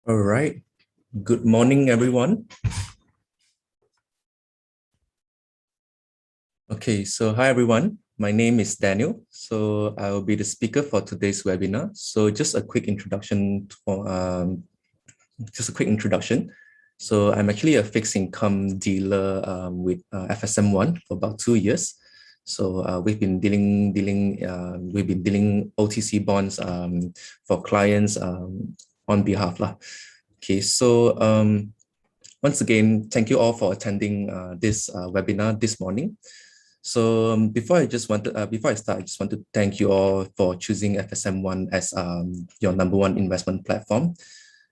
All right. Good morning, everyone. Okay, so hi, everyone. My name is Daniel. So I will be the speaker for today's webinar. So just a quick introduction. So I'm actually a fixed income dealer with FSMOne for about 2 years. So we've been dealing OTC bonds for clients on behalf lah. Okay, so once again, thank you all for attending this webinar this morning. So before I start, I just want to thank you all for choosing FSMOne as your #1 investment platform.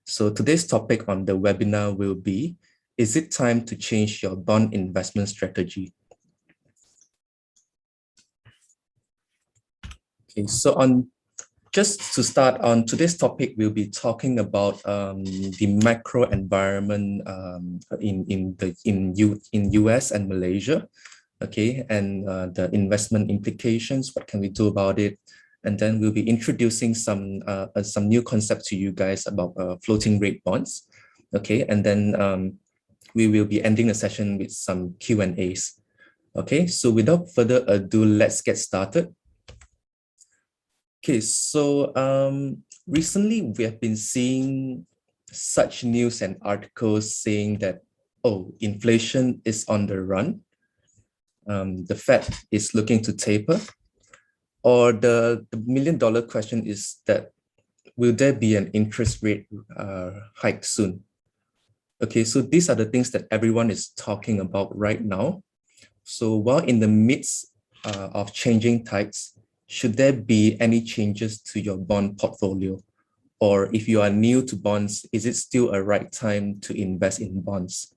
So today's topic on the webinar will be, is it time to change your bond investment strategy? Okay, so just to start on today's topic, we'll be talking about the macro environment in US and Malaysia. Okay, and the investment implications, what can we do about it? And then we'll be introducing some new concepts to you guys about floating rate bonds. Okay, and then we will be ending the session with some Q&As. Okay, so without further ado, let's get started. Okay, so recently we have been seeing such news and articles saying that, oh, inflation is on the run. The Fed is looking to taper, or the million-dollar question is that, will there be an interest rate hike soon? Okay, so these are the things that everyone is talking about right now. So while in the midst of changing tides, should there be any changes to your bond portfolio? Or if you are new to bonds, is it still a right time to invest in bonds?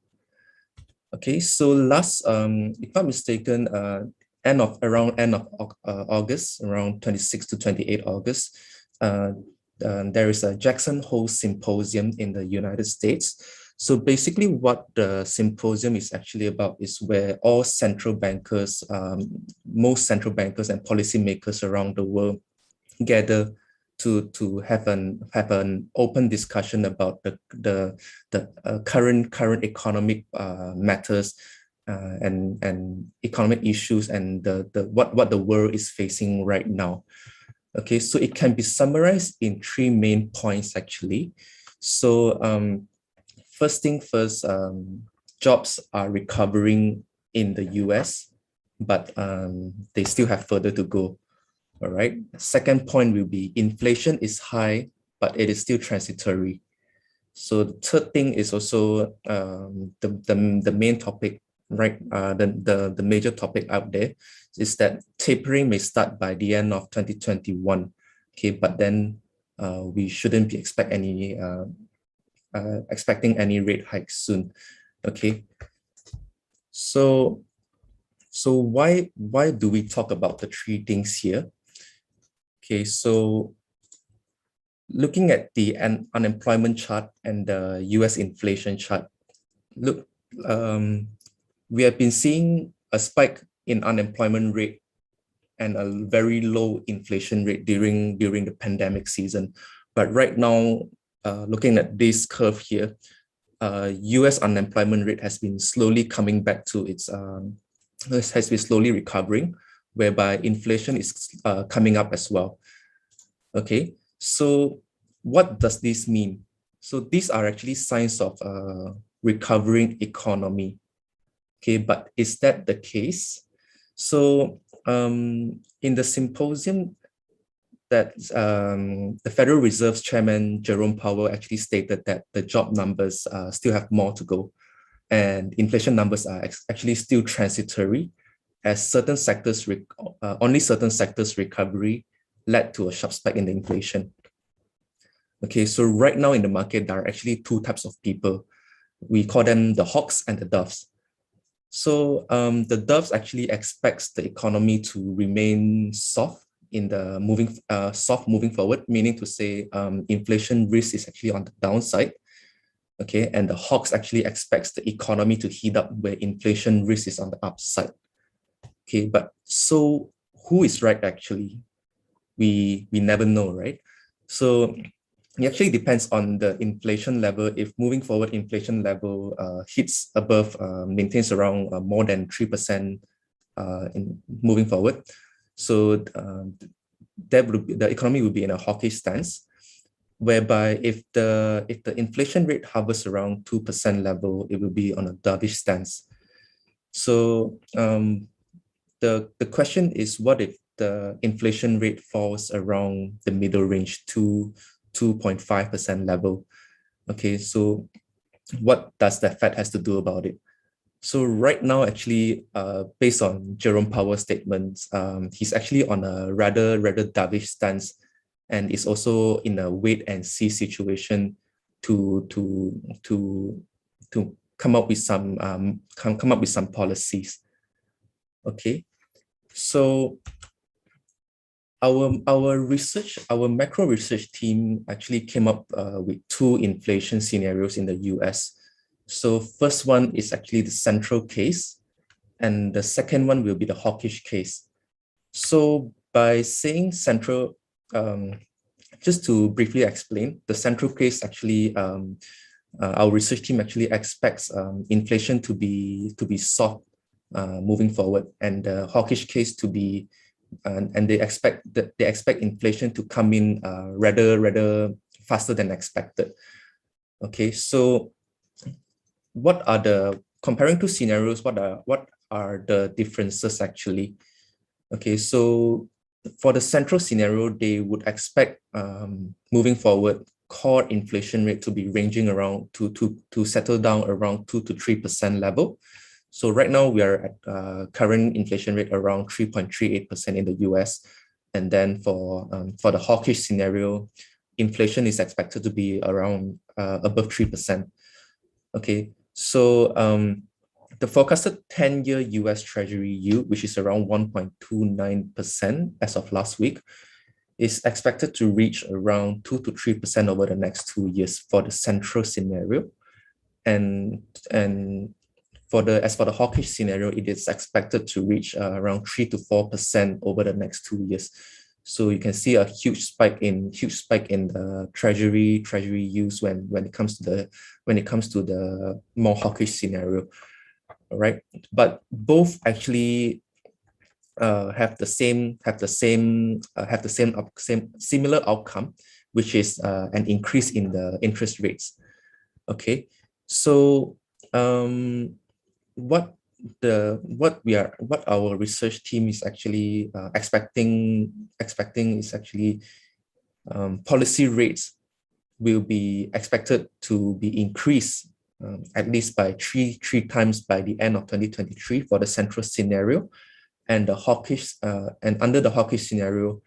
Okay, so if I'm mistaken, end of August, around 26 to 28 August, there is a Jackson Hole Symposium in the United States. So basically what the symposium is actually about is where all central bankers, most central bankers and policymakers around the world gather to have an open discussion about the current economic matters and economic issues and what the world is facing right now. Okay, so it can be summarized in 3 main points actually. So first thing first, jobs are recovering in the US, but they still have further to go. All right. Second point will be inflation is high, but it is still transitory. So the third thing is also the main topic, right? The major topic out there is that tapering may start by the end of 2021. Okay, but then we shouldn't be expecting any rate hikes soon. Okay. So why do we talk about the 3 things here? Okay, so looking at the unemployment chart and the US inflation chart, look, we have been seeing a spike in unemployment rate and a very low inflation rate during the pandemic season. But right now, looking at this curve here, US unemployment rate has been slowly coming back to has been slowly recovering, whereby inflation is coming up as well. Okay, so what does this mean? So these are actually signs of a recovering economy. Okay, but is that the case? So in the symposium, that the Federal Reserve's chairman Jerome Powell actually stated that the job numbers still have more to go, and inflation numbers are actually still transitory, as only certain sectors recovery led to a sharp spike in the inflation. Okay, so right now in the market, there are actually 2 types of people. We call them the hawks and the doves. So the doves actually expects the economy to remain soft moving forward, meaning to say inflation risk is actually on the downside. Okay, and the hawks actually expects the economy to heat up where inflation risk is on the upside. Okay, but so who is right actually? We never know, right? So it actually depends on the inflation level. If moving forward, inflation level hits above, maintains around more than 3% in moving forward. So the economy will be in a hawkish stance, whereby if the inflation rate hovers around 2% level, it will be on a dovish stance. So the question is, what if the inflation rate falls around the middle range to 2.5% level? Okay, so what does the Fed has to do about it? So right now, actually, based on Jerome Powell's statements, he's actually on a rather dovish stance, and is also in a wait and see situation to come up with some come up with some policies. Okay, so our macro research team actually came up with two inflation scenarios in the US. So first one is actually the central case, and the second one will be the hawkish case. So by saying central, just to briefly explain, the central case actually, our research team actually expects inflation to be soft moving forward, and the hawkish case to be, and they expect inflation to come in rather faster than expected. Okay, so what are the, comparing two scenarios, what are the differences actually? Okay, so for the central scenario, they would expect moving forward core inflation rate to be ranging around to settle down around 2 to 3% level. So right now we are at current inflation rate around 3.38% in the US, and then for the hawkish scenario, inflation is expected to be around above 3%. Okay, so the forecasted 10-year US Treasury yield, which is around 1.29% as of last week, is expected to reach around 2 to 3% over the next 2 years for the central scenario. And as for the hawkish scenario, it is expected to reach around 3 to 4% over the next 2 years. So you can see a huge spike in the treasury yields when it comes to the more hawkish scenario. All right, but both actually have the similar outcome, which is an increase in the interest rates. Okay, so what our research team is actually expecting is actually policy rates will be expected to be increased at least by three times by the end of 2023 for the central scenario, and the hawkish and under the hawkish scenario,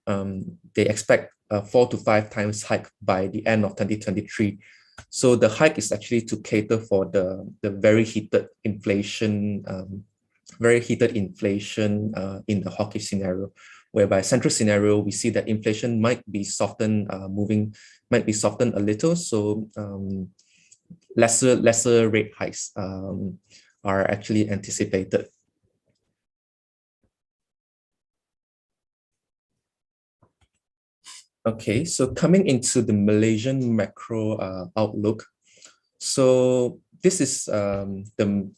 they expect a 4 to 5 times hike by the end of 2023. So the hike is actually to cater for the very heated inflation in the hawkish scenario, whereby central scenario we see that inflation might be softened a little. So lesser rate hikes are actually anticipated. Okay, so coming into the Malaysian macro outlook, so this is the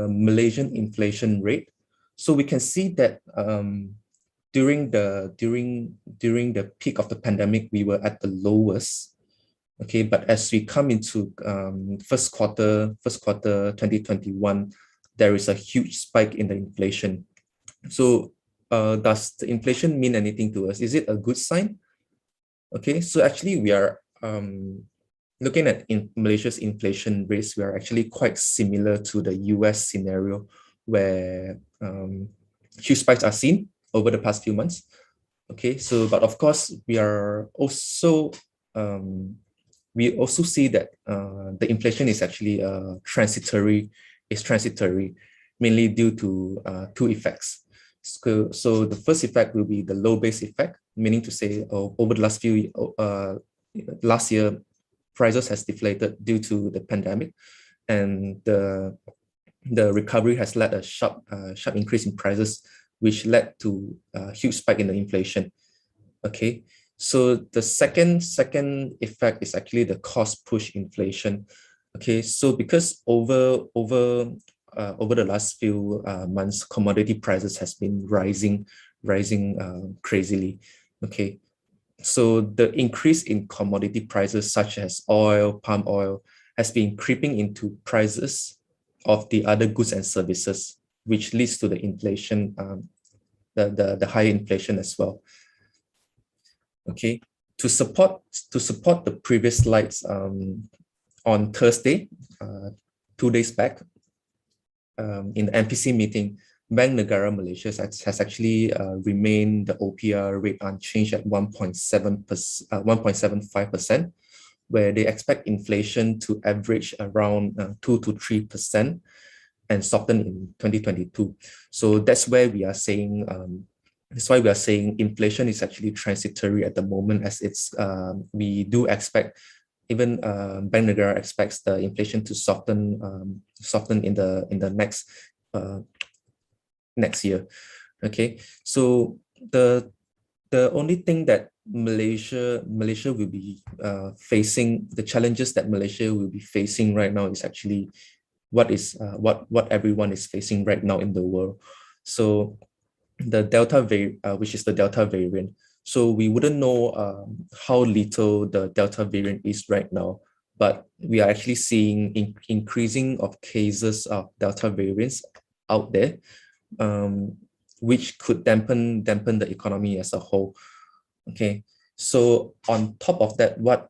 Malaysian inflation rate. So we can see that during the peak of the pandemic, we were at the lowest. Okay, but as we come into first quarter 2021, there is a huge spike in the inflation. So does the inflation mean anything to us? Is it a good sign? Okay, so actually we are looking at Malaysia's inflation rates. We are actually quite similar to the US scenario, where huge spikes are seen over the past few months. Okay, so but of course we also see that the inflation is actually transitory, mainly due to two effects. So the first effect will be the low base effect, meaning to say over the last year, prices has deflated due to the pandemic, and the recovery has led a sharp increase in prices, which led to a huge spike in the inflation. Okay, So the second effect is actually the cost push inflation. Okay, so because over the last few months, commodity prices has been rising crazily. Okay, so the increase in commodity prices such as oil, palm oil, has been creeping into prices of the other goods and services, which leads to the inflation, the high inflation as well. Okay, to support the previous slides, on Thursday, 2 days back, in the MPC meeting, Bank Negara Malaysia has actually remained the OPR rate unchanged at 1.75%, where they expect inflation to average around 2 to 3% and soften in 2022. So that's where we are saying that's why we are saying inflation is actually transitory at the moment, as we do expect, even Bank Negara expects the inflation to soften in the next year. Okay, so the only thing that Malaysia will be facing, the challenges that Malaysia will be facing right now is actually what everyone is facing right now in the world. So the which is the Delta variant. So we wouldn't know how little the Delta variant is right now, but we are actually seeing increasing of cases of Delta variants out there, which could dampen the economy as a whole. Okay, so on top of that, what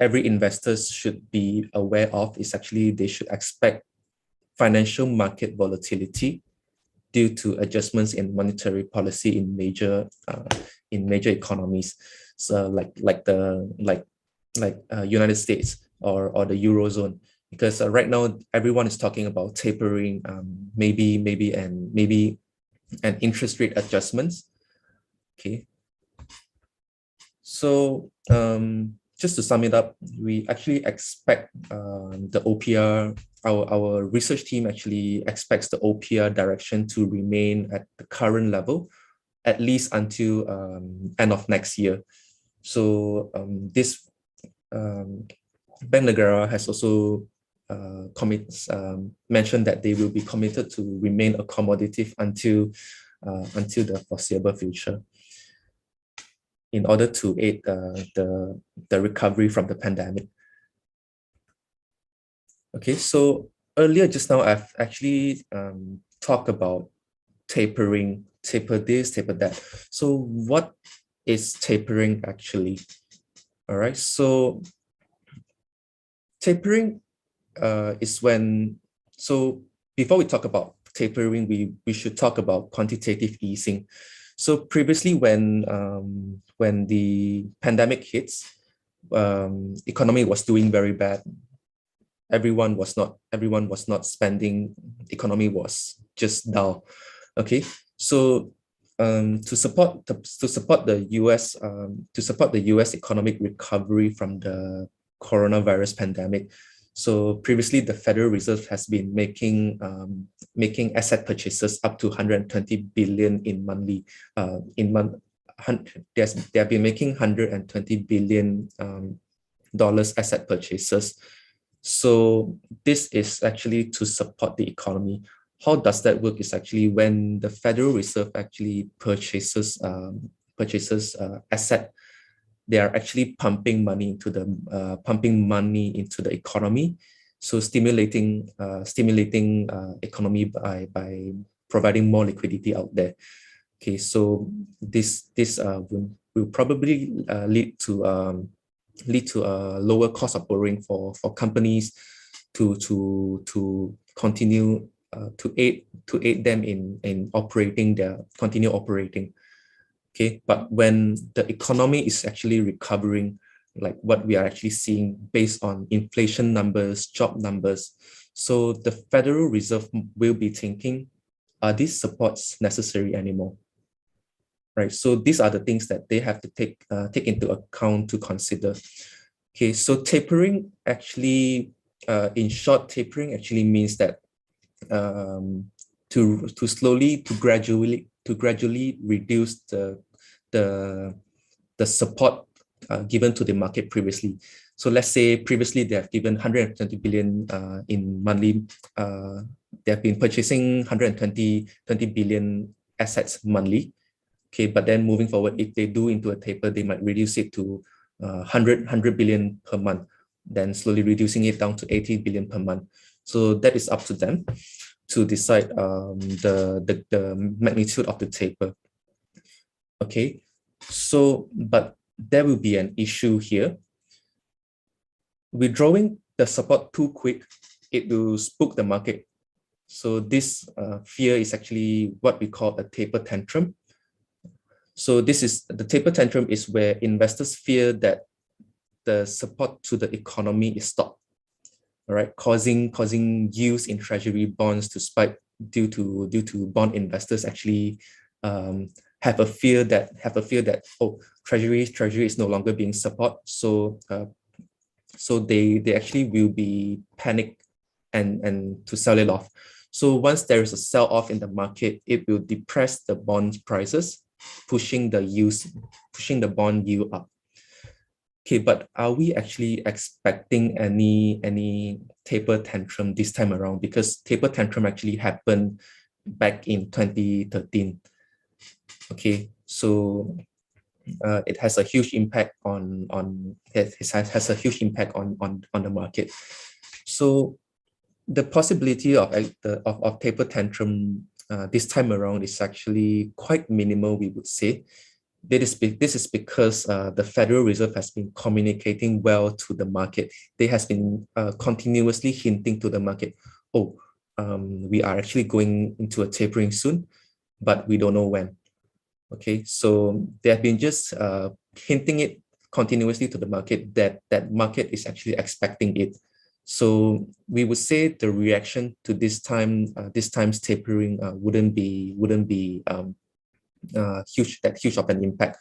every investor should be aware of is actually they should expect financial market volatility due to adjustments in monetary policy in major economies, so like United States or the Eurozone, because right now everyone is talking about tapering, maybe an interest rate adjustments. Okay, so just to sum it up, we actually expect the OPR, our research team actually expects the OPR direction to remain at the current level, at least until end of next year. So this Bank Negara has also mentioned that they will be committed to remain accommodative until the foreseeable future, in order to aid the recovery from the pandemic. Okay, so earlier just now, I've actually talked about tapering, taper this, taper that. So what is tapering actually? All right, so tapering is when, so before we talk about tapering, we should talk about quantitative easing. So previously, when the pandemic hits, economy was doing very bad. Everyone was not spending. Economy was just dull. Okay, so to support the US economic recovery from the coronavirus pandemic. So previously, the Federal Reserve has been making asset purchases up to 120 billion in monthly they have been making 120 billion dollars asset purchases. So this is actually to support the economy. How does that work? Is actually when the Federal Reserve actually purchases asset, they are actually pumping money into the economy, so stimulating economy by providing more liquidity out there. Okay, so this will probably lead to a lower cost of borrowing for companies to continue to aid them in continue operating. Okay, but when the economy is actually recovering, like what we are actually seeing based on inflation numbers, job numbers, so the Federal Reserve will be thinking, are these supports necessary anymore? Right, so these are the things that they have to take into account to consider. Okay, so tapering actually, in short, tapering actually means that to gradually reduce the the support given to the market previously. So let's say previously they have given 120 billion in monthly, they have been purchasing 120 billion assets monthly. Okay, but then moving forward, if they do into a taper, they might reduce it to 100 billion per month, then slowly reducing it down to 80 billion per month. So that is up to them to decide the magnitude of the taper. Okay, so but there will be an issue here. Withdrawing the support too quick, it will spook the market. So this fear is actually what we call a taper tantrum. So this is the taper tantrum is where investors fear that the support to the economy is stopped, all right, causing yields in treasury bonds to spike due to bond investors actually have a fear that oh, treasury is no longer being supported, so they actually will be panicked and to sell it off. So once there is a sell off in the market, it will depress the bond prices, pushing the bond yield up. Okay, but are we actually expecting any taper tantrum this time around? Because taper tantrum actually happened back in 2013. Okay, so it has a huge impact on has a huge impact on the market. So the possibility of taper tantrum this time around is actually quite minimal, we would say. This is because the Federal Reserve has been communicating well to the market. They has been continuously hinting to the market, oh, we are actually going into a tapering soon, but we don't know when. Okay, so they have been just hinting it continuously to the market that market is actually expecting it. So we would say the reaction to this time's tapering wouldn't be huge of an impact.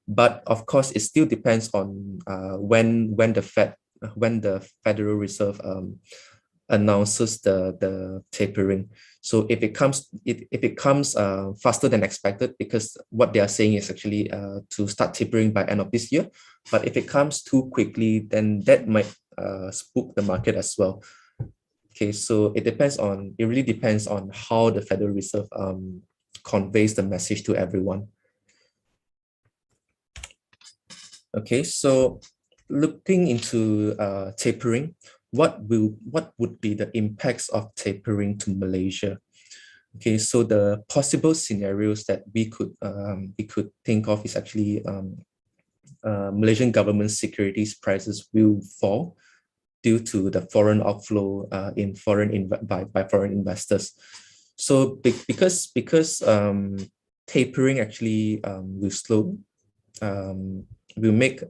But of course, it still depends on when the Federal Reserve announces the tapering. So if it comes faster than expected, because what they are saying is actually to start tapering by end of this year, but if it comes too quickly, then that might spook the market as well. Okay, so it really depends on how the Federal Reserve conveys the message to everyone. Okay, so looking into tapering, what would be the impacts of tapering to Malaysia? Okay, so the possible scenarios that we could think of is actually Malaysian government securities prices will fall due to the foreign outflow by foreign investors. So because tapering actually will make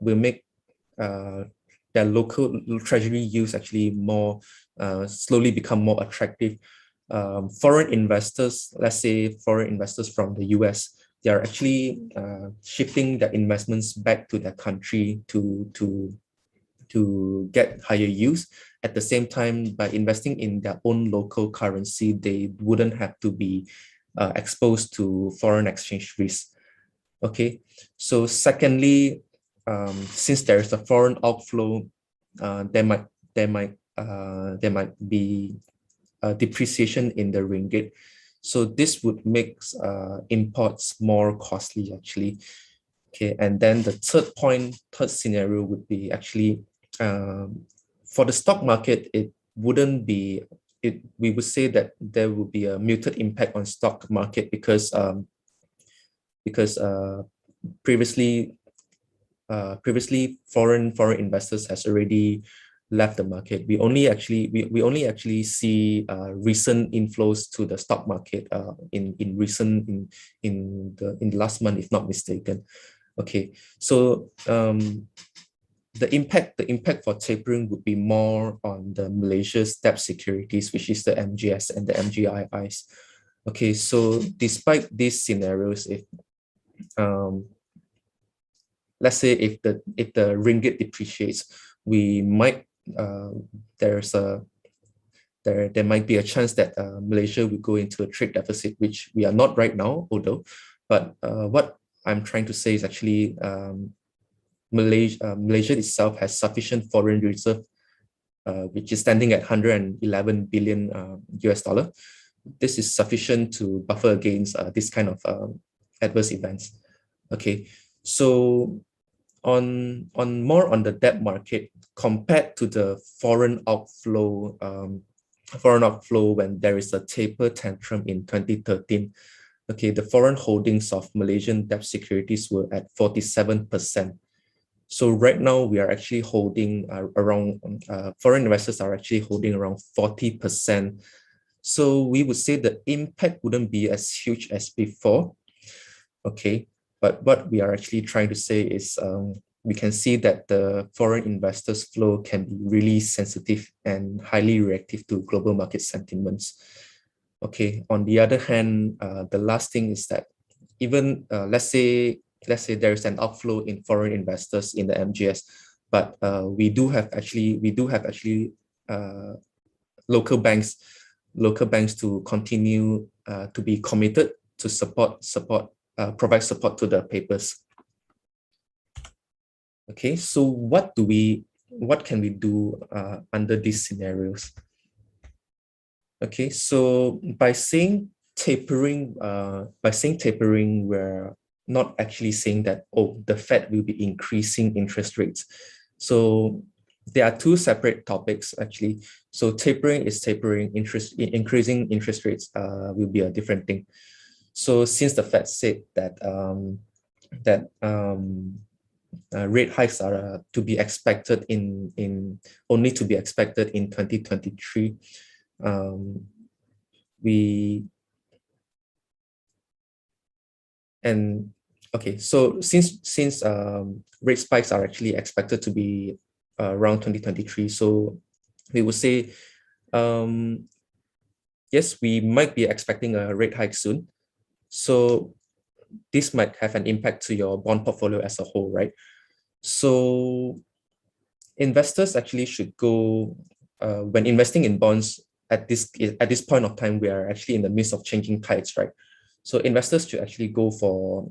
their local treasury yields actually more slowly become more attractive. Foreign investors, let's say foreign investors from the US, they are actually shifting their investments back to their country to get higher yields. At the same time, by investing in their own local currency, they wouldn't have to be exposed to foreign exchange risk. Okay, so secondly, since there is a foreign outflow, there might be a depreciation in the ringgit. So this would make imports more costly actually. Okay, and then the third scenario would be actually for the stock market, we would say that there will be a muted impact on stock market because previously foreign investors has already left the market. We only actually see recent inflows to the stock market in the last month, if not mistaken. Okay, so the impact for tapering would be more on the Malaysia's debt securities, which is the MGS and the MGIIs. Okay, so despite these scenarios, if let's say if the ringgit depreciates, we might there might be a chance that Malaysia will go into a trade deficit, which we are not right now, although. But what I'm trying to say is actually Malaysia itself has sufficient foreign reserve, which is standing at 111 billion US dollar. This is sufficient to buffer against this kind of adverse events. Okay, so more on the debt market compared to the foreign outflow when there is a taper tantrum in 2013. Okay, the foreign holdings of Malaysian debt securities were at 47%. So right now we are actually holding foreign investors are actually holding around 40%. So we would say the impact wouldn't be as huge as before. Okay, but what we are actually trying to say is we can see that the foreign investors flow can be really sensitive and highly reactive to global market sentiments. Okay, on the other hand, the last thing is that even let's say there is an outflow in foreign investors in the MGS, but we do have actually local banks to continue to be committed to provide support to the papers. Okay, so what can we do under these scenarios? Okay, so by saying tapering, we're not actually saying that, oh, the Fed will be increasing interest rates. So there are two separate topics actually. So tapering is tapering, increasing interest rates will be a different thing. So since the Fed said that rate hikes are to be expected only to be expected in 2023, so since rate spikes are actually expected to be around 2023, so we would say yes, we might be expecting a rate hike soon. So this might have an impact to your bond portfolio as a whole, right? So investors actually should go when investing in bonds at this point of time. We are actually in the midst of changing tides, right? So investors should actually go for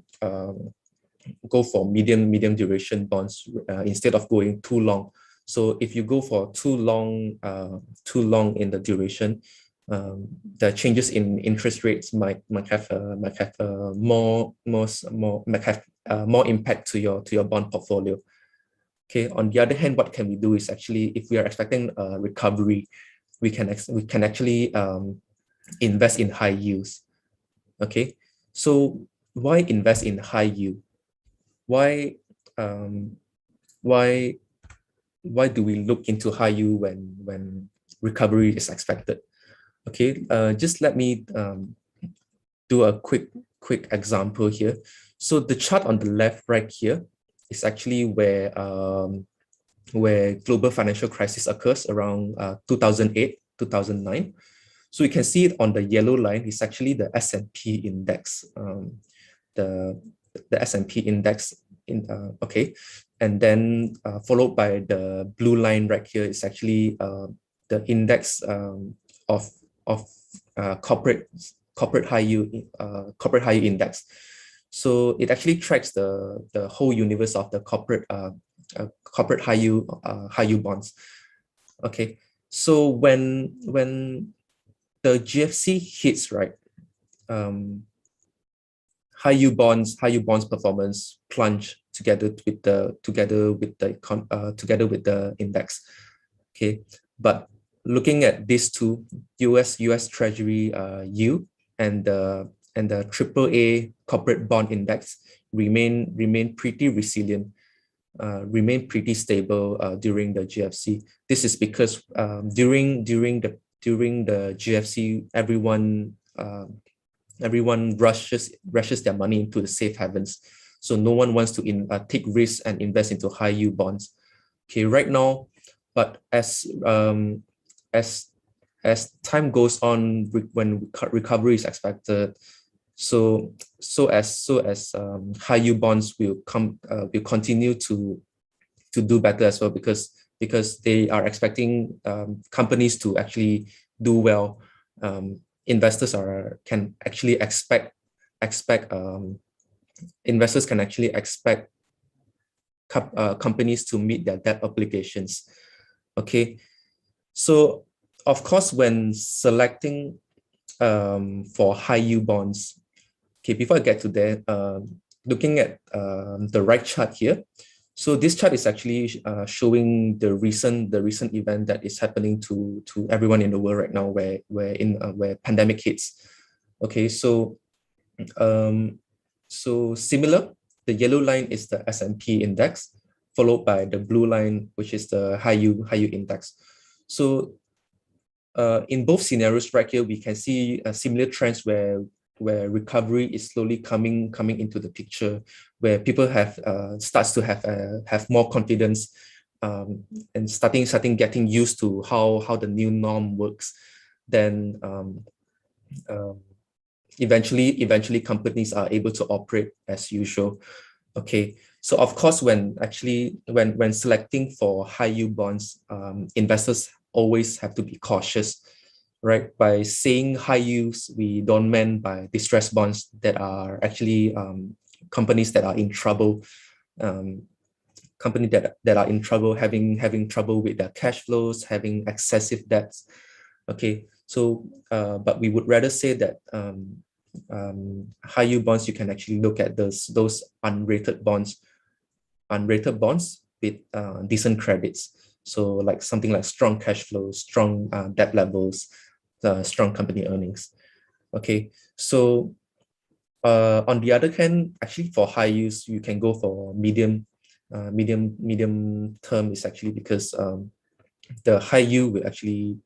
medium duration bonds instead of going too long. So if you go for too long in the duration, the changes in interest rates might have more impact to your bond portfolio. Okay. On the other hand, what can we do is actually, if we are expecting a recovery, we can actually invest in high yields. Okay. So why invest in high yield? Why do we look into high yield when recovery is expected? Okay, just let me do a quick example here. So the chart on the left right here is actually where global financial crisis occurs around 2008, 2009. So you can see it on the yellow line is actually the S&P index, the S&P index okay, and then followed by the blue line right here is actually the index of corporate high yield index. So it actually tracks the whole universe of the corporate high yield bonds. Okay, so when the GFC hits, right, high yield bonds performance plunge together with the index. Okay, but looking at these two, US Treasury yield and the AAA corporate bond index remain pretty resilient, remain pretty stable during the GFC. This is because during the GFC, everyone rushes their money into the safe havens. So no one wants to take risks and invest into high yield bonds. Okay, right now, but as time goes on, when recovery is expected, so as high yield bonds will continue to do better as well, because they are expecting companies to actually do well. Investors can actually expect companies to meet their debt obligations. Okay, so of course, when selecting for high yield bonds, okay, before I get to that, looking at the right chart here. So this chart is actually showing the recent event that is happening to everyone in the world right now, where pandemic hits. Okay, so similar, the yellow line is the S&P index, followed by the blue line, which is the high yield index. So in both scenarios right here, we can see similar trends where recovery is slowly coming into the picture, where people starts to have more confidence, and starting getting used to how the new norm works. Then eventually companies are able to operate as usual. Okay, so of course, when selecting for high yield bonds, investors always have to be cautious, right? By saying high yields, we don't mean by distressed bonds that are actually companies that are in trouble, companies that are in trouble, having trouble with their cash flows, having excessive debts. Okay, so but we would rather say that high yield bonds, you can actually look at those unrated bonds with decent credits. So like something like strong cash flows, strong debt levels, strong company earnings. Okay, so on the other hand, actually for high yields, you can go for medium term, is actually because the high yield will actually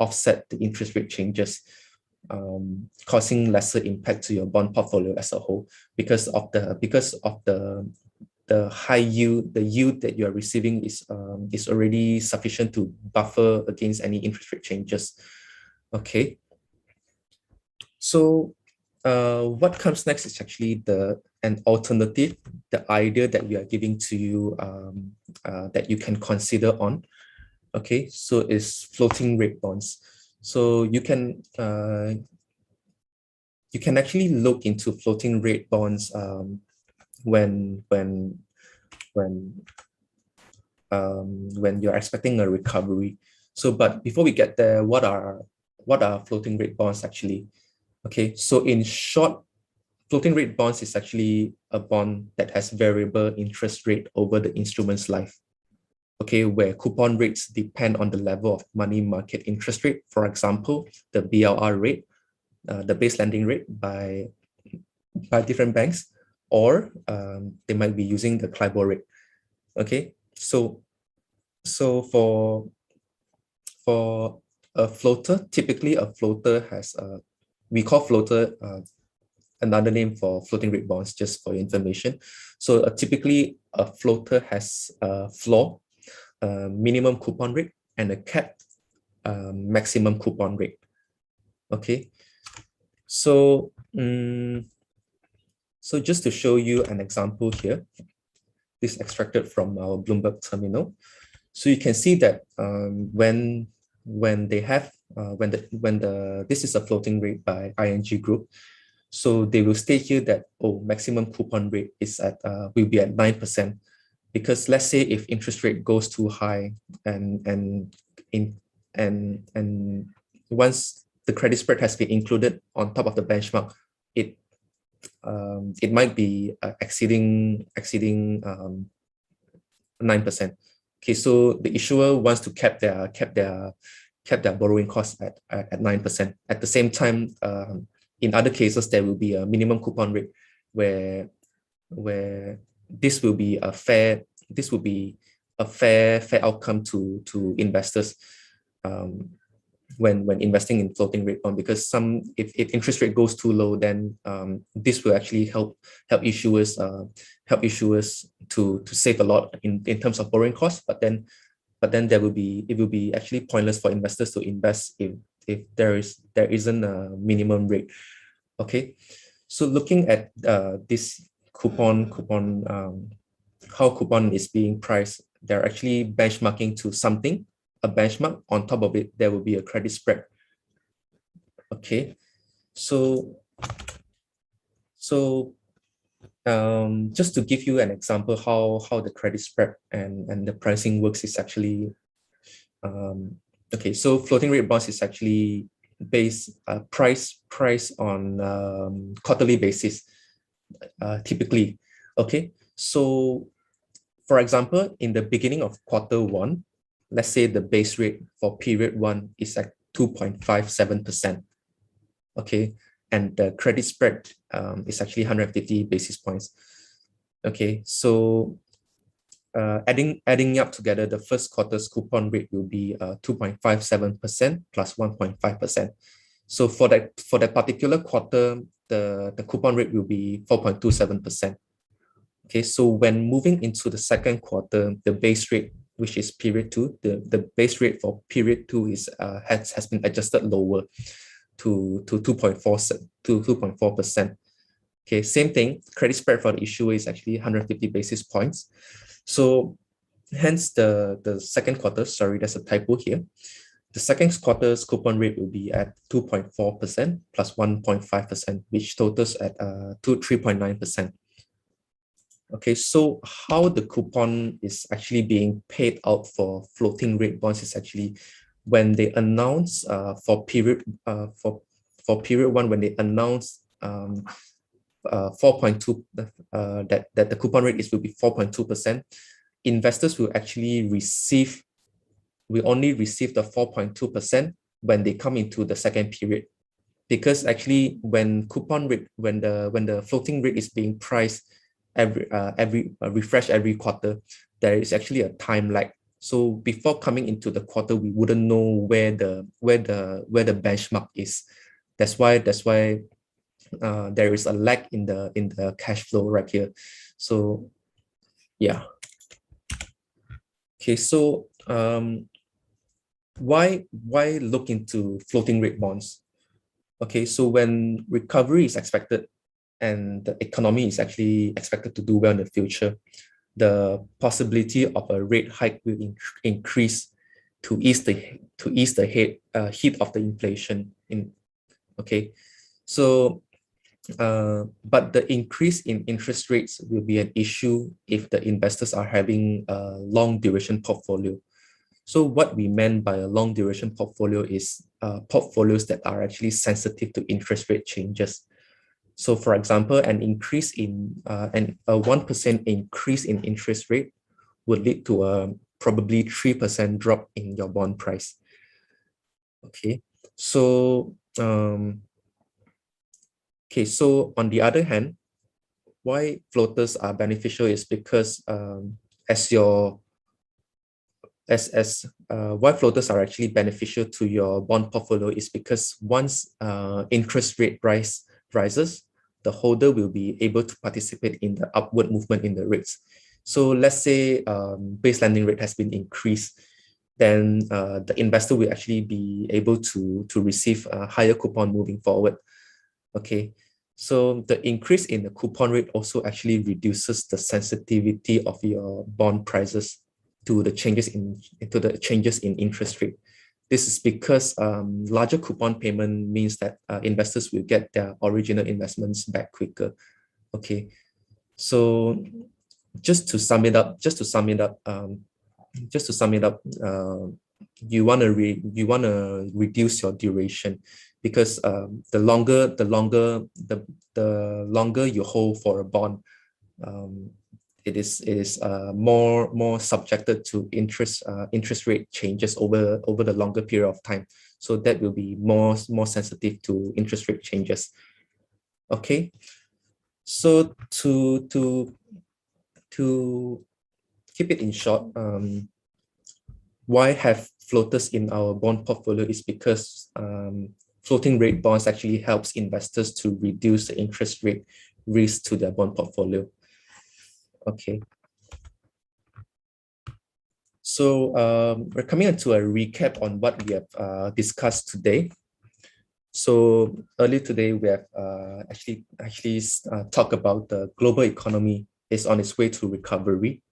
offset the interest rate changes, causing lesser impact to your bond portfolio as a whole, because of the high yield, the yield that you are receiving is already sufficient to buffer against any interest rate changes. Okay, so what comes next is actually an alternative, the idea that we are giving to you, that you can consider on. Okay, so it's floating rate bonds. So you can actually look into floating rate bonds when you're expecting a recovery. So, but before we get there, what are floating rate bonds actually? Okay, so in short, floating rate bonds is actually a bond that has variable interest rate over the instrument's life. Okay, where coupon rates depend on the level of money market interest rate. For example, the BLR rate, the base lending rate by different banks, or they might be using the CLIBOR rate. Okay, so for a floater, typically a floater has we call floater another name for floating rate bonds, just for your information. So typically a floater has a floor, minimum coupon rate, and a cap, maximum coupon rate. Okay, so so just to show you an example here, this extracted from our Bloomberg terminal. So you can see that when they have this is a floating rate by ING Group. So they will state here that maximum coupon rate is at will be at 9%, because let's say if interest rate goes too high, and once the credit spread has been included on top of the benchmark, it might be exceeding 9%. Okay, so the issuer wants to cap their borrowing costs at 9%. At the same time, in other cases, there will be a minimum coupon rate where this will be a fair outcome to investors when investing in floating rate bond, because if interest rate goes too low, then this will actually help issuers to save a lot in terms of borrowing costs, but then it will be actually pointless for investors to invest if there isn't a minimum rate. Okay, so looking at this coupon how coupon is being priced, they're actually benchmarking to something, a benchmark. On top of it, there will be a credit spread. Okay, so just to give you an example how the credit spread and the pricing works is actually, okay, so floating rate bonds is actually price on quarterly basis, typically. Okay, so for example, in the beginning of quarter one, let's say the base rate for period one is at 2.57%. Okay, and the credit spread is actually 150 basis points. Okay, so adding up together, the first quarter's coupon rate will be 2.57% plus 1.5%. So for that particular quarter, the coupon rate will be 4.27%. Okay, so when moving into the second quarter, the base rate, which is period two, the base rate for period two is has been adjusted lower to 2.4%. Okay, same thing. Credit spread for the issuer is actually 150 basis points. So hence the second quarter, sorry, there's a typo here. The second quarter's coupon rate will be at 2.4% plus 1.5%, which totals at 3.9%. Okay, so how the coupon is actually being paid out for floating rate bonds is actually when they announce for period one, when they announce 4.2 that the coupon rate will be 4.2%, investors will actually only receive the 4.2% when they come into the second period, because actually when the floating rate is being priced refreshed every quarter, there is actually a time lag. So before coming into the quarter, we wouldn't know where the benchmark is. That's why there is a lag in the cash flow right here. So yeah. Okay, so why look into floating rate bonds? Okay, so when recovery is expected and the economy is actually expected to do well in the future, the possibility of a rate hike will increase to ease the heat of the inflation. Okay, so but the increase in interest rates will be an issue if the investors are having a long duration portfolio. So what we meant by a long duration portfolio is portfolios that are actually sensitive to interest rate changes. So for example, a 1% increase in interest rate would lead to a probably 3% drop in your bond price. Okay, so so on the other hand, why floaters are beneficial is because why floaters are actually beneficial to your bond portfolio is because once interest rate rises, the holder will be able to participate in the upward movement in the rates. So let's say base lending rate has been increased, then the investor will actually be able to receive a higher coupon moving forward. Okay, so the increase in the coupon rate also actually reduces the sensitivity of your bond prices to the changes in interest rate. This is because larger coupon payment means that investors will get their original investments back quicker. Okay, so just to sum it up, you want to reduce your duration, because the longer you hold for a bond, it is more subjected to interest rate changes over the longer period of time. So that will be more sensitive to interest rate changes. Okay, so to keep it in short, why have floaters in our bond portfolio is because floating rate bonds actually helps investors to reduce the interest rate risk to their bond portfolio. Okay. So we're coming into a recap on what we have discussed today. So earlier today, we have actually talked about the global economy is on its way to recovery.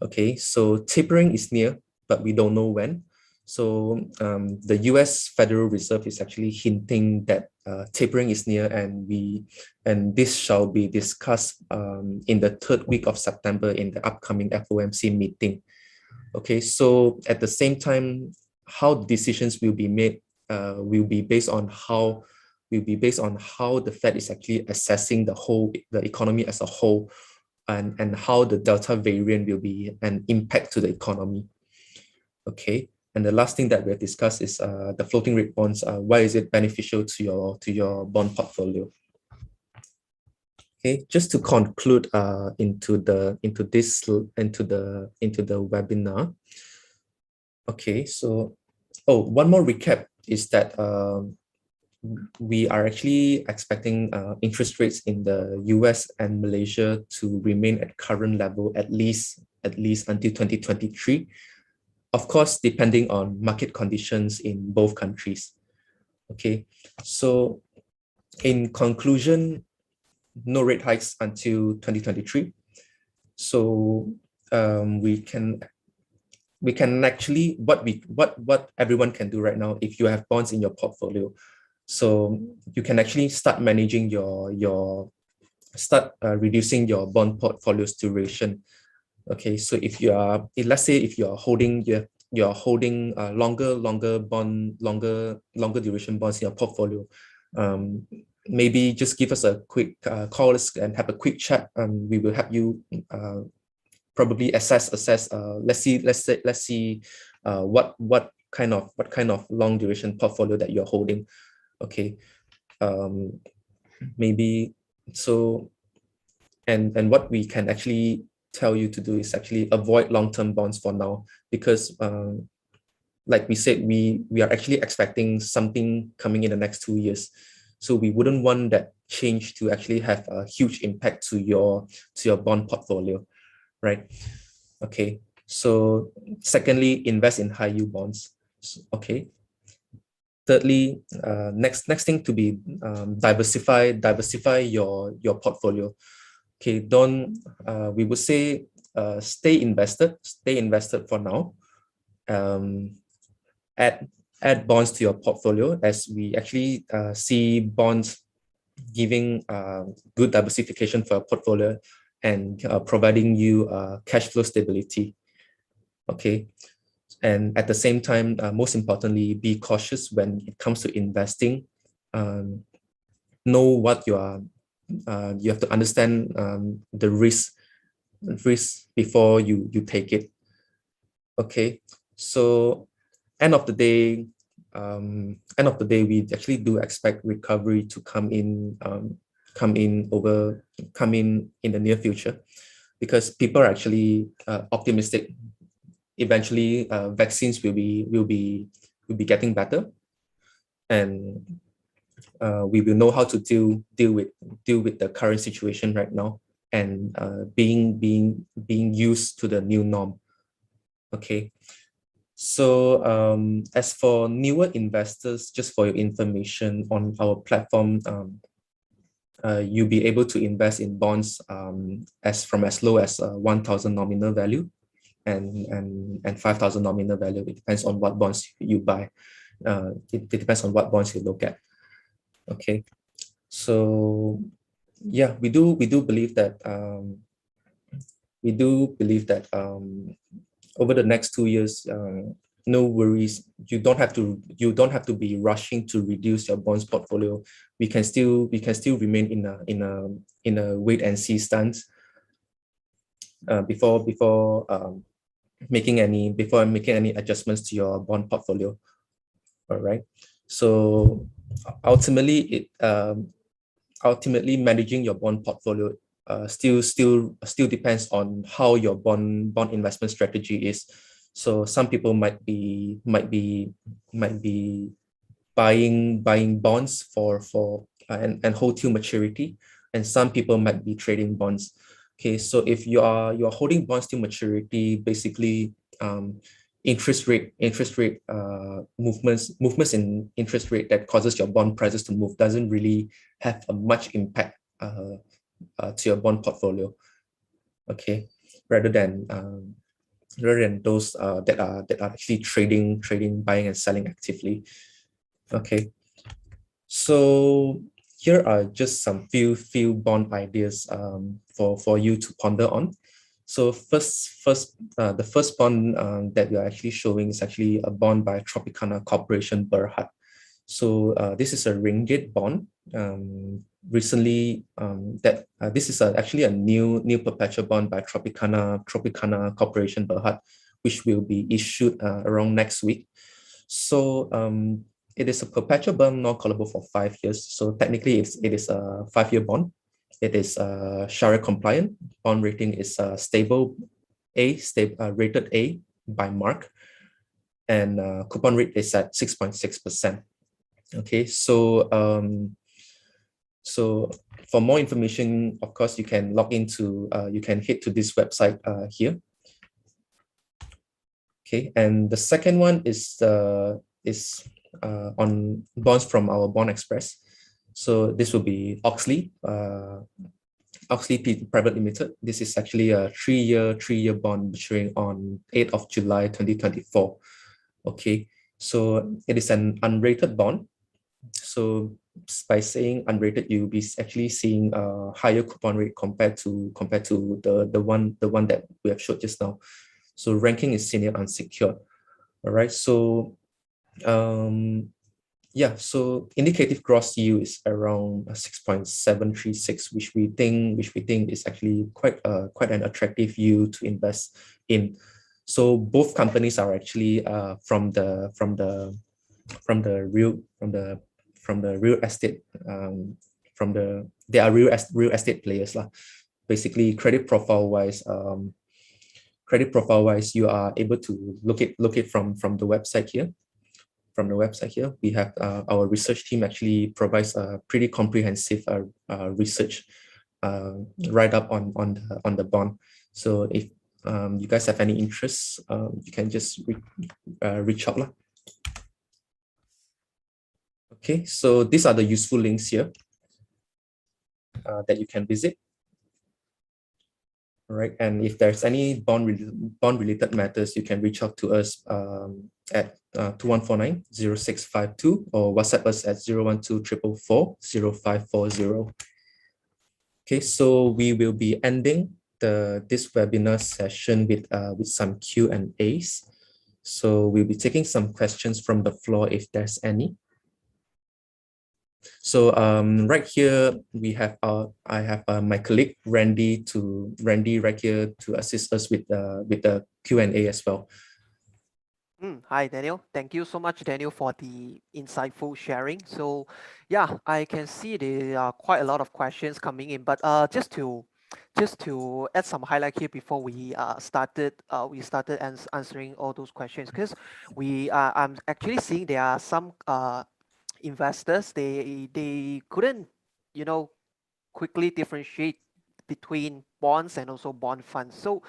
Okay, so tapering is near, but we don't know when. So the US Federal Reserve is actually hinting that tapering is near, and this shall be discussed in the third week of September in the upcoming FOMC meeting. Okay, so at the same time, how decisions will be made will be based on how the Fed is actually assessing the economy as a whole, and how the Delta variant will be an impact to the economy. Okay, and the last thing that we have discussed is the floating rate bonds. Why is it beneficial to your bond portfolio? Okay, just to conclude into the webinar. Okay, so one more recap is that we are actually expecting interest rates in the US and Malaysia to remain at current level at least until 2023. Of course, depending on market conditions in both countries. Okay, so in conclusion, no rate hikes until 2023. So we can actually, what everyone can do right now, if you have bonds in your portfolio, so you can actually start managing reducing your bond portfolio's duration. Okay, so let's say if you're holding longer duration bonds in your portfolio, maybe just give us a quick call and have a quick chat. We will help you probably assess. Let's see what kind of long duration portfolio that you're holding. Okay, maybe so, and what we can actually tell you to do is actually avoid long-term bonds for now, because like we said, we are actually expecting something coming in the next 2 years. So we wouldn't want that change to actually have a huge impact to your bond portfolio, right? Okay, so secondly, invest in high yield bonds. Okay. Thirdly, next thing to be diversify your portfolio. Okay, we would say stay invested for now. Add bonds to your portfolio, as we actually see bonds giving good diversification for a portfolio and providing you cash flow stability. Okay, and at the same time, most importantly, be cautious when it comes to investing. Know what you have to understand the risk before you take it. Okay, so end of the day, we actually do expect recovery to come in in the near future, because people are actually optimistic. Eventually, vaccines will be getting better, and we will know how to deal with the current situation right now, and being used to the new norm. Okay, so as for newer investors, just for your information, on our platform, you'll be able to invest in bonds from as low as 1,000 nominal value and 5,000 nominal value. It depends on what bonds you buy. It depends on what bonds you look at. Okay, so yeah, we do believe that over the next 2 years, no worries. You don't have to be rushing to reduce your bonds portfolio. We can still remain in a wait and see stance before making any adjustments to your bond portfolio. All right. So ultimately, managing your bond portfolio still depends on how your bond investment strategy is. So some people might be buying bonds and hold till maturity, and some people might be trading bonds. Okay, so if you are holding bonds till maturity, basically interest rate movements in interest rate that causes your bond prices to move doesn't really have a much impact to your bond portfolio. Okay, rather than rather than those that are actually trading, buying and selling actively. Okay, so here are just some few bond ideas for you to ponder on. So the first bond that we are actually showing is actually a bond by Tropicana Corporation Berhad. So this is a ringgit bond. Recently, this is actually a new perpetual bond by Tropicana Corporation Berhad, which will be issued around next week. So it is a perpetual bond, non-callable for 5 years. So technically, it is a 5-year bond. It is Sharia compliant. Bond rating is stable, rated A by Mark, and coupon rate is at 6.6%. Okay, so for more information, of course, you can log into, you can head to this website here. Okay, and the second one is on bonds from our Bond Express. So this will be Oxley Private Limited. This is actually a three-year bond maturing on 8th of July 2024. Okay, so it is an unrated bond. So by saying unrated, you'll be actually seeing a higher coupon rate compared to the one that we have showed just now. So ranking is senior unsecured. All right. So yeah, so indicative gross yield is around 6.736, which we think is actually quite an attractive yield to invest in. So both companies are actually from the real estate, they are real estate players lah. Basically, credit profile wise, you are able to look it from the website here. From the website here, we have our research team actually provides a pretty comprehensive research write up on the bond. So if you guys have any interest, you can just reach out lah. Okay, so these are the useful links here that you can visit. All right, and if there's any bond related matters, you can reach out to us at 2149-0652 or WhatsApp us at 012-444-0540. Okay, so we will be ending this webinar session with some Q&As. So we'll be taking some questions from the floor if there's any. So right here we have I have my colleague Randy right here to assist us with the Q&A as well. Hi, Daniel. Thank you so much, Daniel, for the insightful sharing. So yeah, I can see there are quite a lot of questions coming in, but just to add some highlight here before we started answering all those questions, because I'm actually seeing there are some investors, they couldn't, you know, quickly differentiate between bonds and also bond funds. So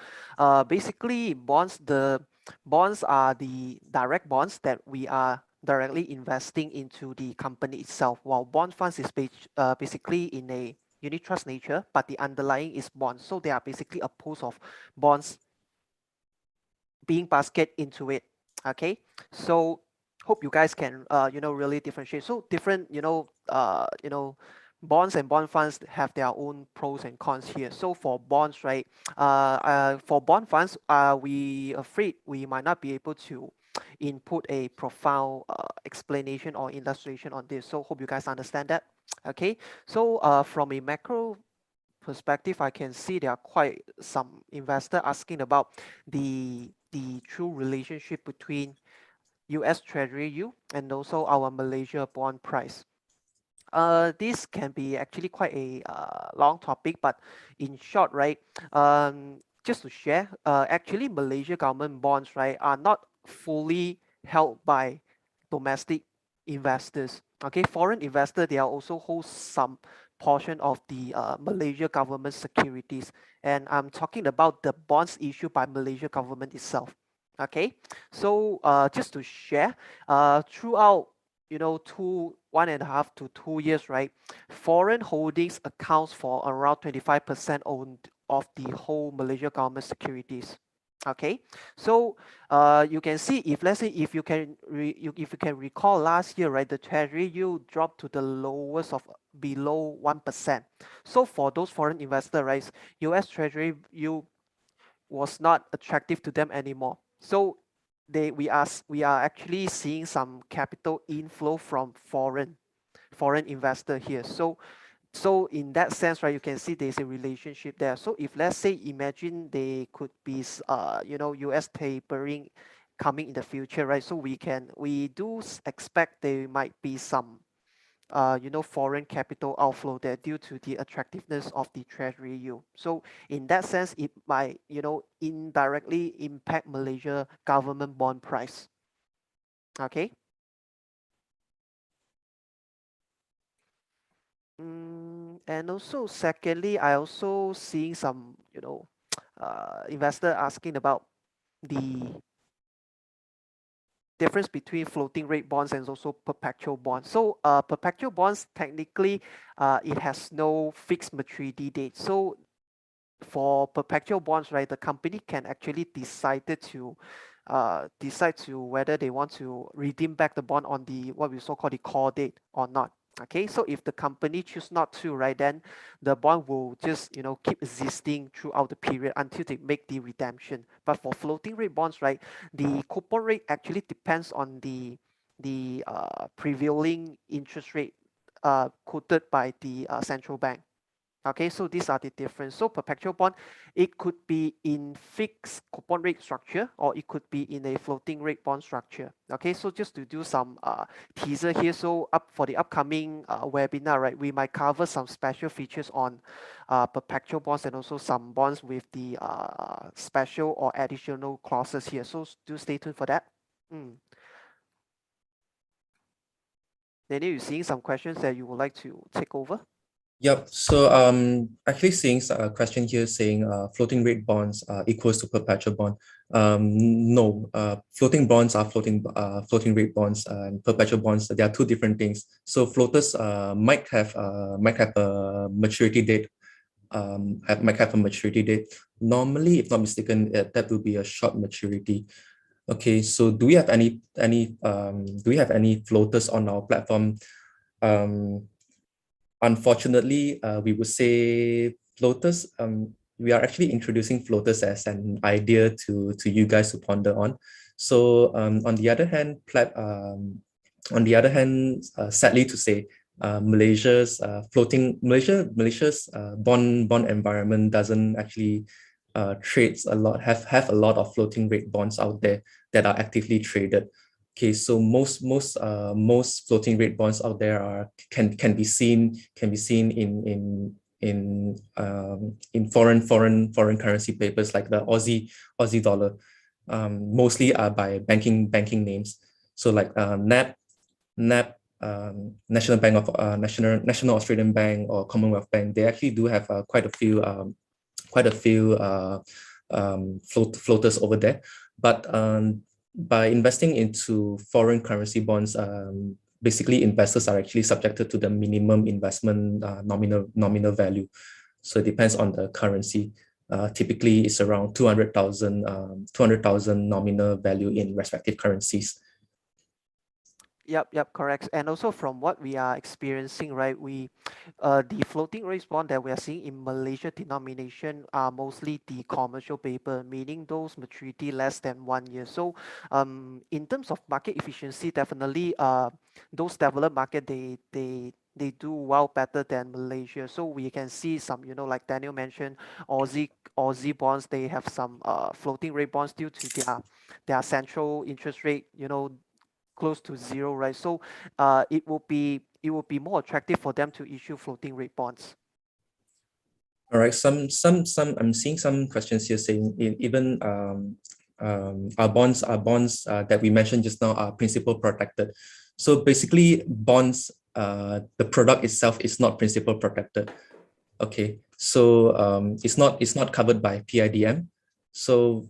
basically the bonds are the direct bonds that we are directly investing into the company itself, while bond funds is basically in a unit trust nature, but the underlying is bonds. So they are basically a pool of bonds being basket into it. Okay, so hope you guys can really differentiate. So different bonds and bond funds have their own pros and cons here. So for bonds, right, for bond funds, we afraid we might not be able to input a profound explanation or illustration on this. So hope you guys understand that. Okay, so from a macro perspective, I can see there are quite some investor asking about the true relationship between US Treasury yield and also our Malaysia bond price. This can be actually quite a long topic, but in short, right, just to share, actually Malaysia government bonds, right, are not fully held by domestic investors. Okay, foreign investor, they are also hold some portion of the Malaysia government securities, and I'm talking about the bonds issued by Malaysia government itself. Okay, so just to share, throughout 1.5 to 2 years, right, foreign holdings accounts for around 25% of the whole Malaysia government securities. Okay, so you can see, if let's say if you can recall last year, right, the treasury yield dropped to the lowest of below 1%. So for those foreign investors, right, US treasury yield was not attractive to them anymore. So we are actually seeing some capital inflow from foreign investor here. So in that sense, right, you can see there's a relationship there. So if let's say, imagine they could be US tapering coming in the future, right? So we do expect there might be some foreign capital outflow there due to the attractiveness of the treasury yield. So in that sense, it might indirectly impact Malaysia government bond price. Okay. And also, secondly, I also seeing some investor asking about the difference between floating rate bonds and also perpetual bonds. So perpetual bonds, technically, it has no fixed maturity date. So for perpetual bonds, right, the company can actually decide to whether they want to redeem back the bond on the what we so call the call date or not. Okay, so if the company choose not to, right, then the bond will just keep existing throughout the period until they make the redemption. But for floating rate bonds, right, the coupon rate actually depends on the prevailing interest rate quoted by the central bank. Okay, so these are the difference. So perpetual bond, it could be in fixed coupon rate structure, or it could be in a floating rate bond structure. Okay, so just to do some teaser here, so up for the upcoming webinar, right, we might cover some special features on perpetual bonds and also some bonds with the special or additional clauses here. So do stay tuned for that. Daniel, you seeing some questions that you would like to take over? Yep. So actually seeing a question here saying floating rate bonds equals to perpetual bond. No, floating bonds are floating rate bonds, and perpetual bonds, they are two different things. So floaters might have a maturity date. Might have a maturity date. Normally, if not mistaken, that will be a short maturity. Okay. So do we have any floaters on our platform? Unfortunately, we would say floaters. We are actually introducing floaters as an idea to you guys to ponder on. So on the other hand, sadly to say, Malaysia's bond environment doesn't actually trades a lot have a lot of floating rate bonds out there that are actively traded. Okay, so most floating rate bonds out there can be seen in foreign currency papers like the Aussie dollar, mostly are by banking names. So like NAB, National Bank of National Australian Bank or Commonwealth Bank. They actually do have quite a few floaters over there, but by investing into foreign currency bonds, basically investors are actually subjected to the minimum investment nominal value. So it depends on the currency. Typically, it's around 200,000 nominal value in respective currencies. Yep, correct. And also from what we are experiencing, right, the floating rate bond that we are seeing in Malaysia denomination are mostly the commercial paper, meaning those maturity less than 1 year. So in terms of market efficiency, definitely those developed market, they do well better than Malaysia. So we can see some, like Daniel mentioned, Aussie bonds, they have some floating rate bonds due to their central interest rate, close to zero, right? So it will be more attractive for them to issue floating rate bonds. All right. I'm seeing some questions here saying even our bonds that we mentioned just now are principal protected. So basically, bonds, the product itself is not principal protected. Okay. So it's not covered by PIDM. So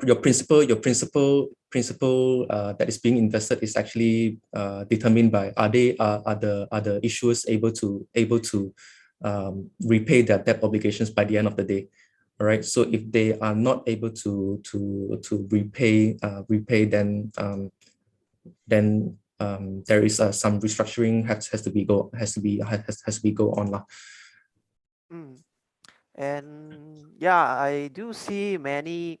your principal that is being invested is actually determined by are the issuers able to repay their debt obligations by the end of the day. All right. So if they are not able to repay, then there is some restructuring has to be go on lah. Mm. And yeah, I do see many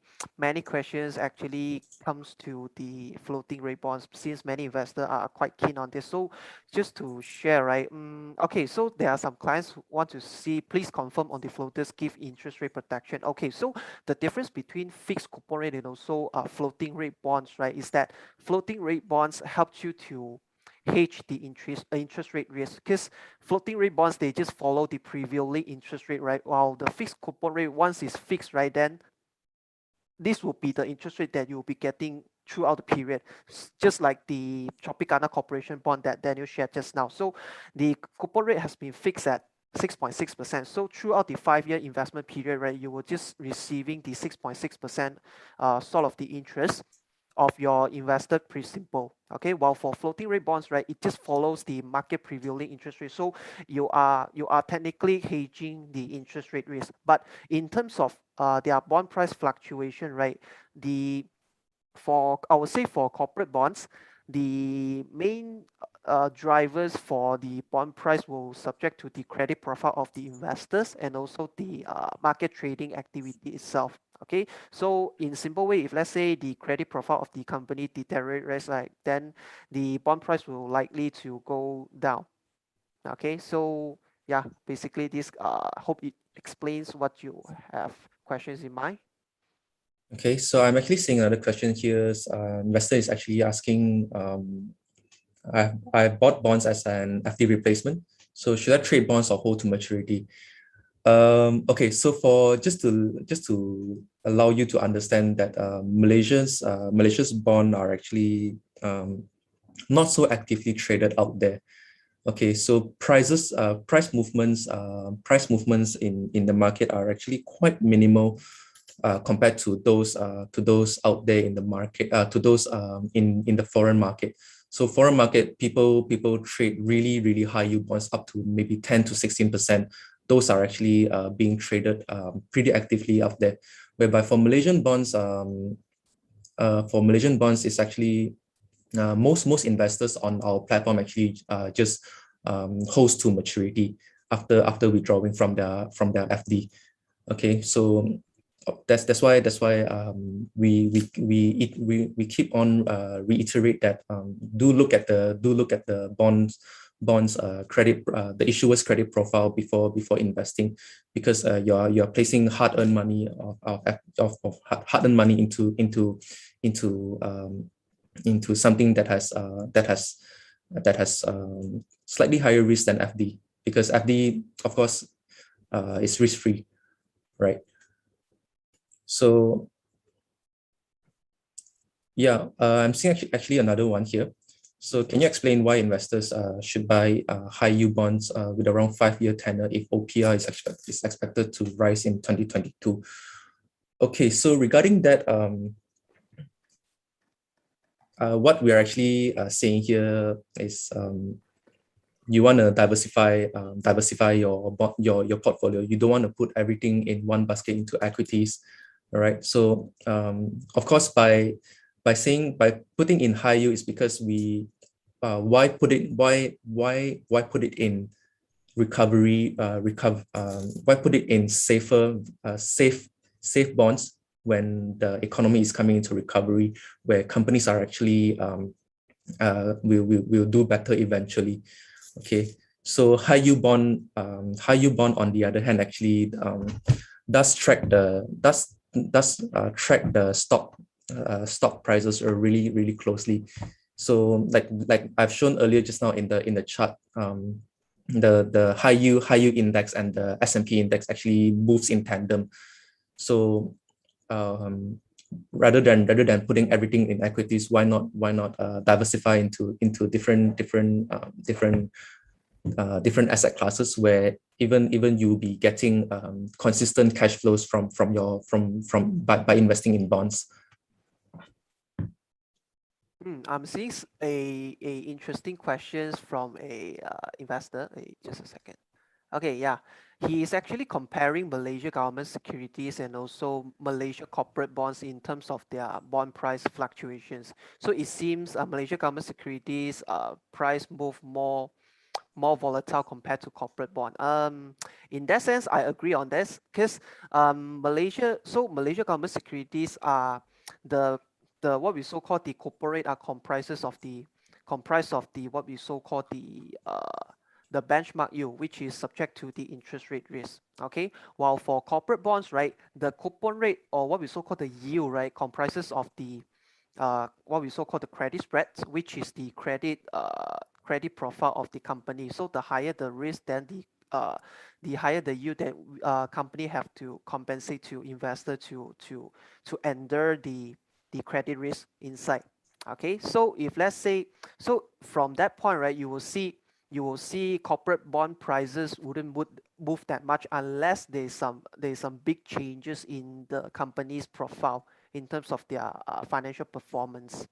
questions actually comes to the floating rate bonds since many investors are quite keen on this. So just to share, right? Okay, so there are some clients who want to see, please confirm on the floaters give interest rate protection. Okay, so the difference between fixed coupon rate and also floating rate bonds, right, is that floating rate bonds help you to hedge the interest rate risk, because floating rate bonds, they just follow the prevailing interest rate, right? While the fixed coupon rate, once it's fixed, right, then this will be the interest rate that you'll be getting throughout the period, just like the Tropicana Corporation bond that Daniel shared just now. So the coupon rate has been fixed at 6.6%. So throughout the 5-year investment period, right, you will just receiving the 6.6% sort of the interest of your invested principal. Okay, while for floating rate bonds, right, it just follows the market prevailing interest rate. So you are technically hedging the interest rate risk. But in terms of their bond price fluctuation, right, the for I would say for corporate bonds, the main drivers for the bond price will subject to the credit profile of the investors and also the market trading activity itself. Okay, so in simple way, if let's say the credit profile of the company deteriorates, right, then the bond price will likely to go down. Okay, so yeah, basically this hope it explains what you have questions in mind. Okay, so I'm actually seeing another question here. Investor is actually asking, I bought bonds as an FD replacement. So should I trade bonds or hold to maturity? Okay, so for just to allow you to understand that Malaysia's bond are actually not so actively traded out there. Okay, so price movements in the market are actually quite minimal compared to those out there in the market, to those in the foreign market. So foreign market, people trade really high yield bonds up to maybe 10 to 16%. Those are actually being traded pretty actively out there. Whereby for Malaysian bonds, it's actually most investors on our platform actually just holds to maturity after withdrawing from their FD. Okay, so that's why we keep on reiterate that do look at the bonds credit the issuer's credit profile before investing, because you're placing hard-earned money of hard-earned money into something that has slightly higher risk than FD, because FD, of course, is risk-free, right? So yeah, I'm seeing actually another one here. So can you explain why investors should buy high yield bonds with around 5-year tenor if OPR is expected to rise in 2022? Okay, so regarding that, what we're actually saying here is you want to diversify your portfolio. You don't want to put everything in one basket into equities. All right. So of course, by putting in high yield is because why put it in recovery why put it in safe bonds when the economy is coming into recovery, where companies are actually will do better eventually. Okay, so high yield bond on the other hand actually does track the stock prices really closely. So like I've shown earlier just now in the chart, the high yield index and the S&P index actually moves in tandem. So rather than putting everything in equities, why not diversify into different asset classes, where even you'll be getting consistent cash flows by investing in bonds. I'm seeing a interesting questions from a investor. Just a second. Okay, yeah. He is actually comparing Malaysia government securities and also Malaysia corporate bonds in terms of their bond price fluctuations. So it seems Malaysia government securities price move more volatile compared to corporate bond. In that sense, I agree on this because Malaysia government securities are the what we so call the corporate are comprised of the what we so call the benchmark yield, which is subject to the interest rate risk. Okay, while for corporate bonds, right, the coupon rate or what we so call the yield, right, comprises of the what we so call the credit spreads, which is the credit profile of the company. So the higher the risk, then the higher the yield that company have to compensate to investor to endure the credit risk inside. Okay, so if let's say so from that point, right, you will see corporate bond prices wouldn't move that much unless there's some big changes in the company's profile in terms of their financial performance.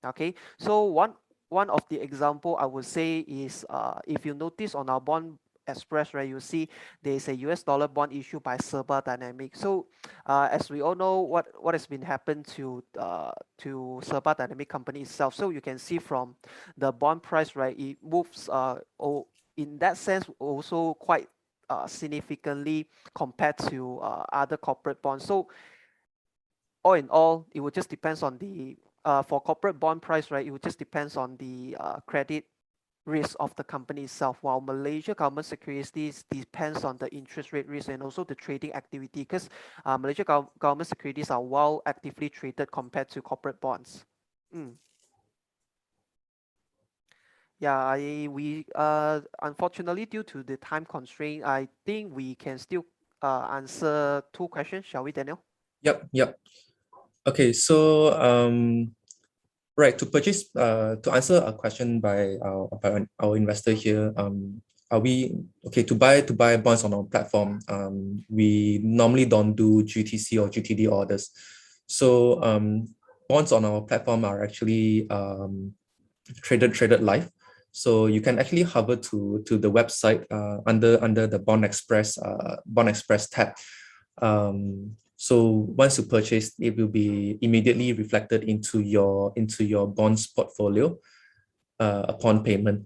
Okay, so one of the example I would say is if you notice on our bond express, right, you see there's a US dollar bond issued by Serba Dynamic. So as we all know what has been happened to Serba Dynamic company itself. So you can see from the bond price, right, it moves in that sense also quite significantly compared to other corporate bonds. So all in all, it would just depends on the for corporate bond price, right? It would just depends on the credit risk of the company itself. While Malaysia government securities depends on the interest rate risk and also the trading activity, because Malaysia government securities are well actively traded compared to corporate bonds. Mm. Yeah, we unfortunately due to the time constraint, I think we can still answer two questions. Shall we, Daniel? Yep. Okay, so right, to answer a question by our investor here, are we okay to buy bonds on our platform? We normally don't do GTC or GTD orders. So bonds on our platform are actually traded live. So you can actually hover to the website under the Bond Express tab. So once you purchase, it will be immediately reflected into your bonds portfolio upon payment.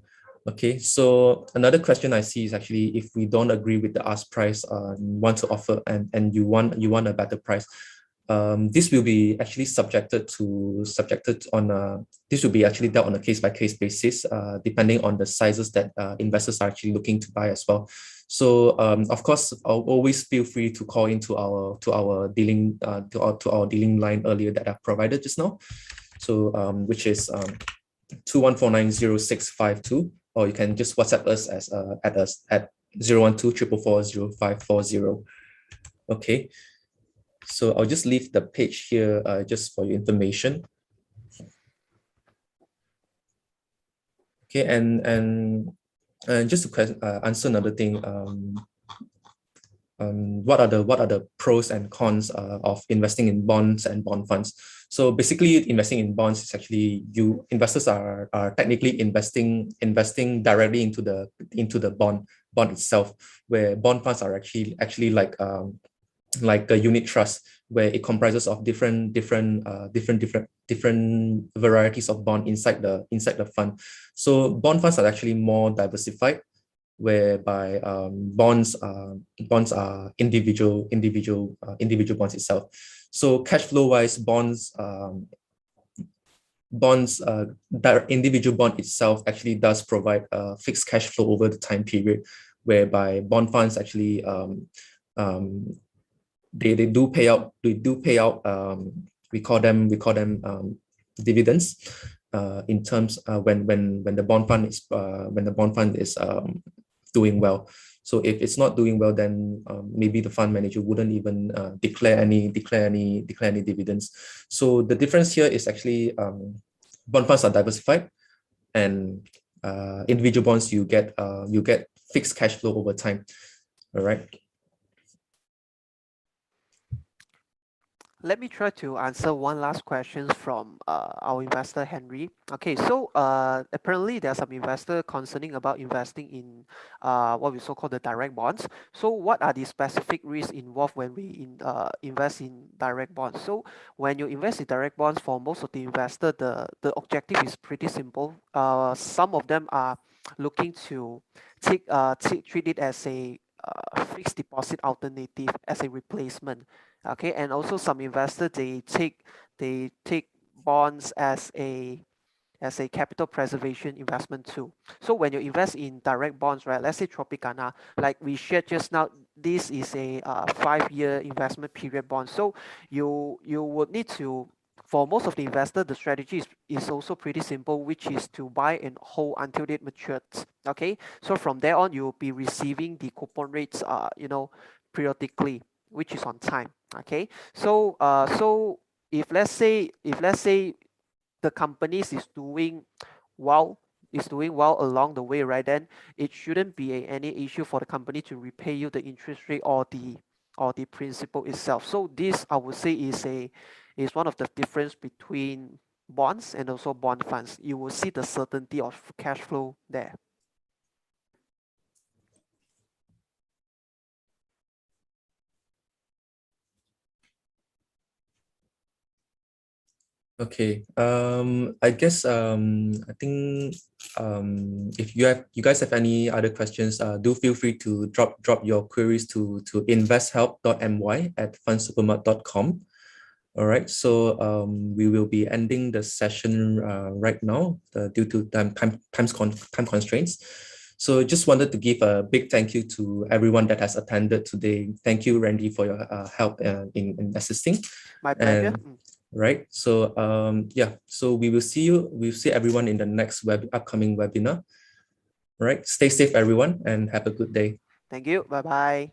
Okay, so another question I see is actually if we don't agree with the ask price, want to offer and you want a better price, this will be actually this will be actually dealt on a case-by-case basis, depending on the sizes that investors are actually looking to buy as well. So of course, I'll always feel free to call into our dealing to our dealing line earlier that I've provided just now. So which is 21490652, or you can just WhatsApp us at 012-444-0540. Okay. So I'll just leave the page here just for your information. Okay, and just to answer another thing, what are the pros and cons of investing in bonds and bond funds? So basically, investing in bonds is actually investors are technically investing directly into the bond itself, where bond funds are actually like a unit trust, where it comprises of different varieties of bond inside the fund. So bond funds are actually more diversified, whereby bonds are individual bonds itself. So cash flow wise, that individual bond itself actually does provide a fixed cash flow over the time period, whereby bond funds actually they do pay out we call them dividends in terms when the bond fund is doing well. So if it's not doing well, then maybe the fund manager wouldn't even declare any dividends. So the difference here is actually bond funds are diversified, and individual bonds you get fixed cash flow over time. All right. Let me try to answer one last question from our investor Henry. Okay, so apparently there are some investor concerning about investing in what we so called the direct bonds. So what are the specific risks involved when we invest in direct bonds? So when you invest in direct bonds, for most of the investor, the objective is pretty simple. Some of them are looking to treat it as a fixed deposit alternative, as a replacement. Okay, and also some investors, they take bonds as a capital preservation investment too. So when you invest in direct bonds, right, let's say Tropicana, like we shared just now, this is a 5-year investment period bond. So you would need to, for most of the investor, the strategy is also pretty simple, which is to buy and hold until it matures. Okay, so from there on, you'll be receiving the coupon rates, periodically, which is on time. Okay, so if let's say the companies is doing well along the way, right, then it shouldn't be any issue for the company to repay you the interest rate or the principal itself. So this, I would say, is one of the difference between bonds and also bond funds. You will see the certainty of cash flow there. Okay. I guess I think if you guys have any other questions, do feel free to drop your queries to investhelp.my at fundsupermart.com. All right. So we will be ending the session right now due to time constraints. So just wanted to give a big thank you to everyone that has attended today. Thank you, Randy, for your help in assisting. My pleasure. And right. So yeah, so we'll see everyone in the next upcoming webinar. All right. Stay safe, everyone, and have a good day. Thank you. Bye bye.